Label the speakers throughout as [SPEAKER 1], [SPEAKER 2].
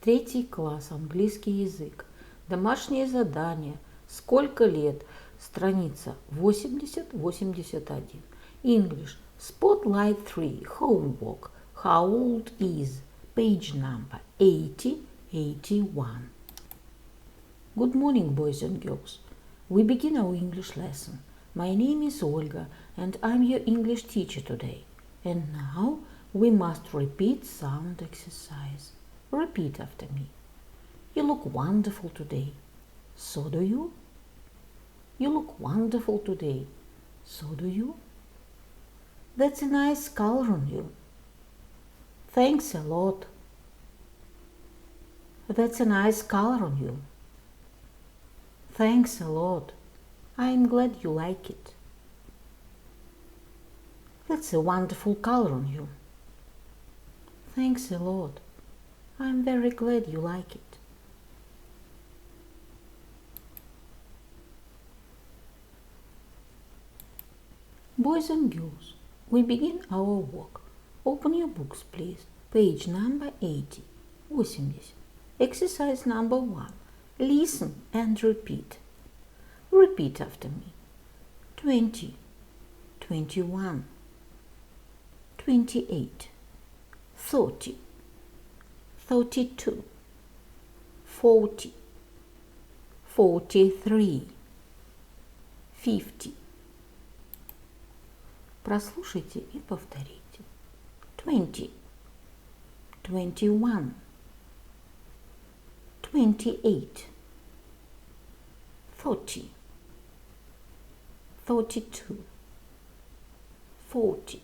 [SPEAKER 1] Третий класс, английский язык. Домашнее задание. Сколько лет? Страница 80-81. English. Spotlight 3. Homework. How old is? Page number 80-81. Good morning, boys and girls. We begin our English lesson. My name is Olga and I'm your English teacher today. And now we must repeat sound exercise. Repeat after me. You look wonderful today. So do you? You look wonderful today. So do you? That's a nice color on you. Thanks a lot. That's a nice color on you. Thanks a lot. I'm glad you like it. That's a wonderful color on you. Thanks a lot. I'm very glad you like it. Boys and girls, we begin our work. Open your books, please. Page number 80. Exercise number 1. Listen and repeat. Repeat after me. 20, 21, 28, 30, 32, 40, 43, 50. Прослушайте и повторите. 20, 21, 28, 30, 32, 40,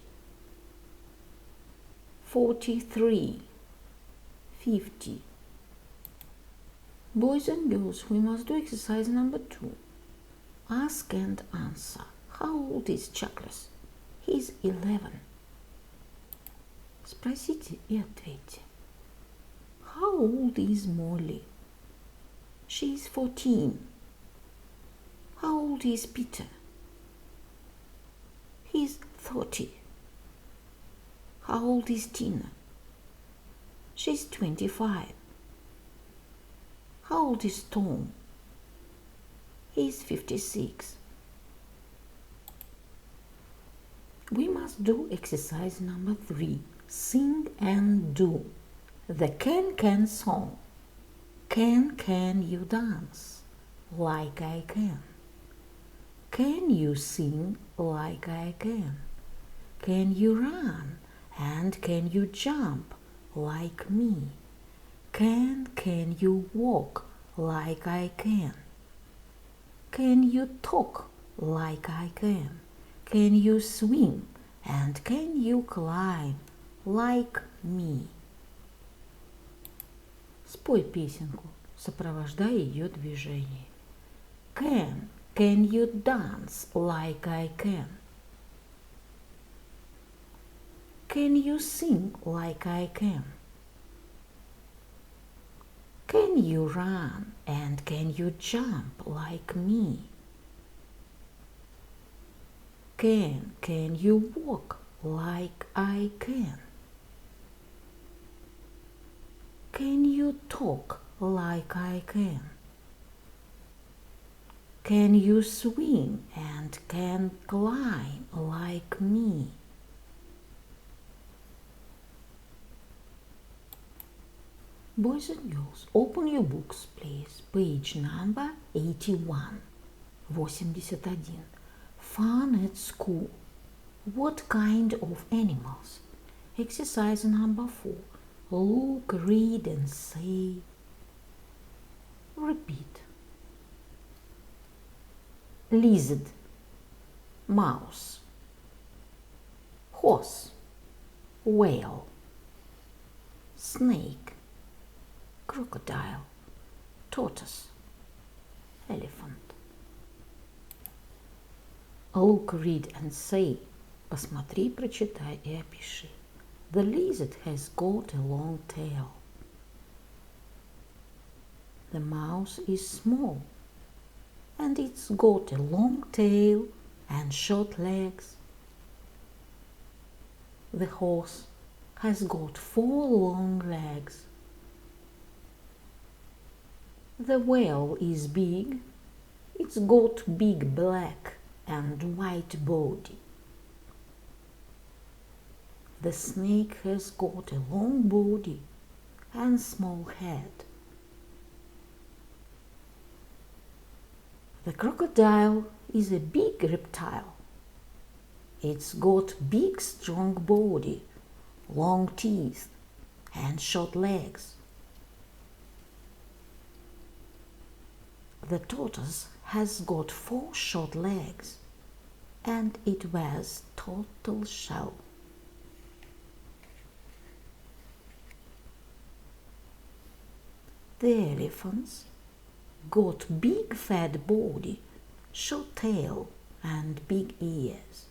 [SPEAKER 1] 43, 50. Boys and girls, we must do exercise number 2. Ask and answer. How old is Chuckles? He's 11. Спросите и ответьте. How old is Molly? She's 14. How old is Peter? He's 30. How old is Tina? She's 25. How old is Tom? He's 56. We must do exercise number 3. Sing and do. The can song. Can you dance like I can? Can you sing like I can? Can you run and can you jump like me? Can you walk like I can? Can you talk like I can? Can you swim and can you climb like me? Спой песенку, сопровождая ее движение. Can you dance like I can? Can you sing like I can? Can you run and can you jump like me? Can you walk like I can? Can you talk like I can? Can you swim and can climb like me? Boys and girls, open your books, please. Page number 81. 81. Fun at school. What kind of animals? Exercise number 4. Look, read and say. Repeat. Lizard, mouse, horse, whale, snake, crocodile, tortoise, elephant. Look, read and say. Посмотри, прочитай и опиши. The lizard has got a long tail. The mouse is small and it's got a long tail and short legs. The horse has got 4 long legs. The whale is big. It's got big black and white body. The snake has got a long body and small head. The crocodile is a big reptile. It's got big strong body, long teeth and short legs. The tortoise has got 4 short legs and it wears turtle shell. The elephants got big fat body, short tail and big ears.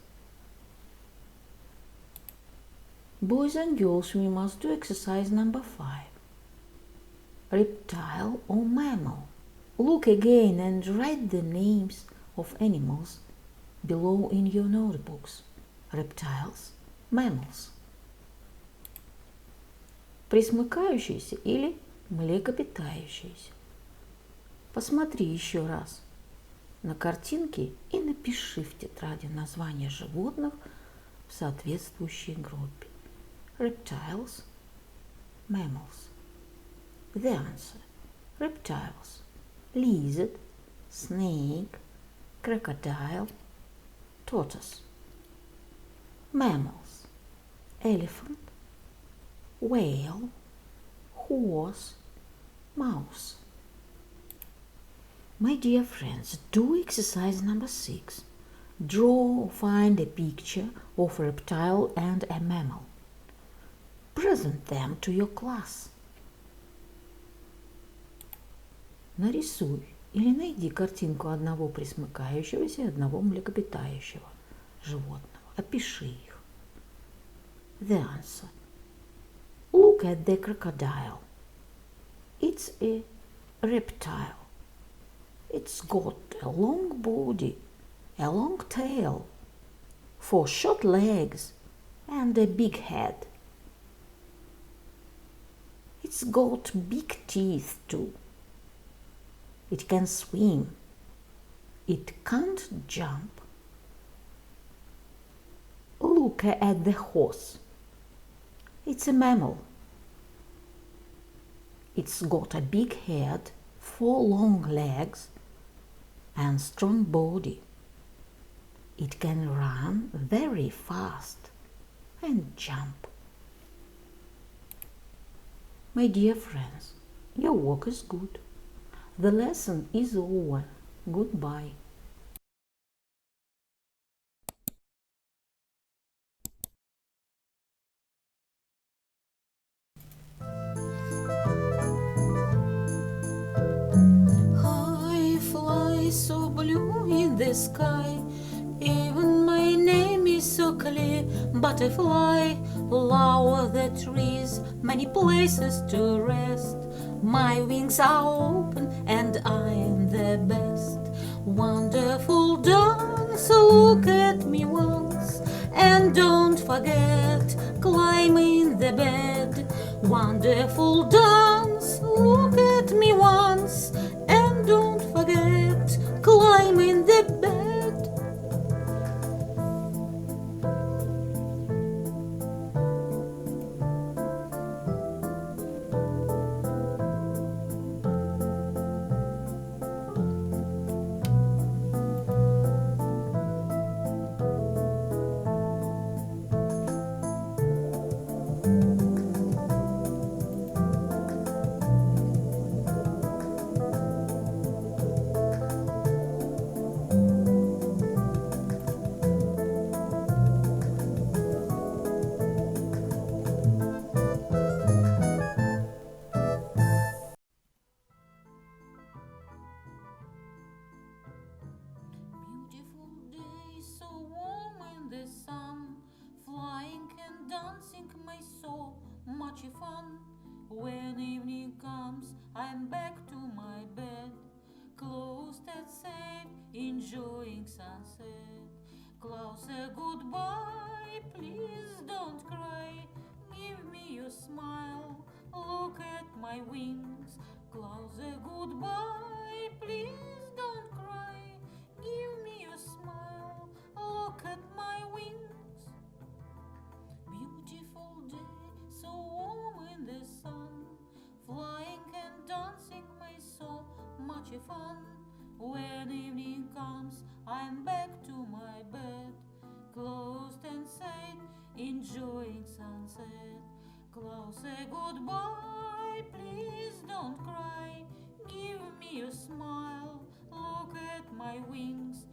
[SPEAKER 1] Boys and girls, we must do exercise number 5. Reptile or mammal? Look again and write the names of animals below in your notebooks. Reptiles, mammals. Пресмыкающиеся или млекопитающиеся. Посмотри еще раз на картинки и напиши в тетради название животных в соответствующей группе. Reptiles, mammals. The answer: reptiles, lizard, snake, crocodile, tortoise. Mammals: elephant, whale, horse, mouse. My dear friends, do exercise number 6. Draw or find a picture of a reptile and a mammal. Present them to your class. Нарисуй или найди картинку одного пресмыкающегося и одного млекопитающего животного. Опиши их. The answer: look at the crocodile. It's a reptile. It's got a long body, a long tail, 4 short legs and a big head. It's got big teeth too. It can swim. It can't jump. Look at the horse. It's a mammal. It's got a big head, 4 long legs and strong body. It can run very fast and jump. My dear friends, your work is good. The lesson is over. Goodbye.
[SPEAKER 2] I fly so blue in the sky. Even my name is so clear. Butterfly, lower the trees, many places to rest. My wings are open and I am the best. Wonderful dance, look at me once, and don't forget, climb in the bed. Wonderful dance, look at me once, and don't forget, climb in the bed. My so much fun. When evening comes, I'm back to my bed, closed and safe, enjoying sunset. Close a goodbye, please don't cry. Give me your smile, look at my wings. Close a goodbye. mighty fun. When evening comes, I'm back to my bed, closed and safe, enjoying sunset. Close, say goodbye, please don't cry. Give me a smile, look at my wings.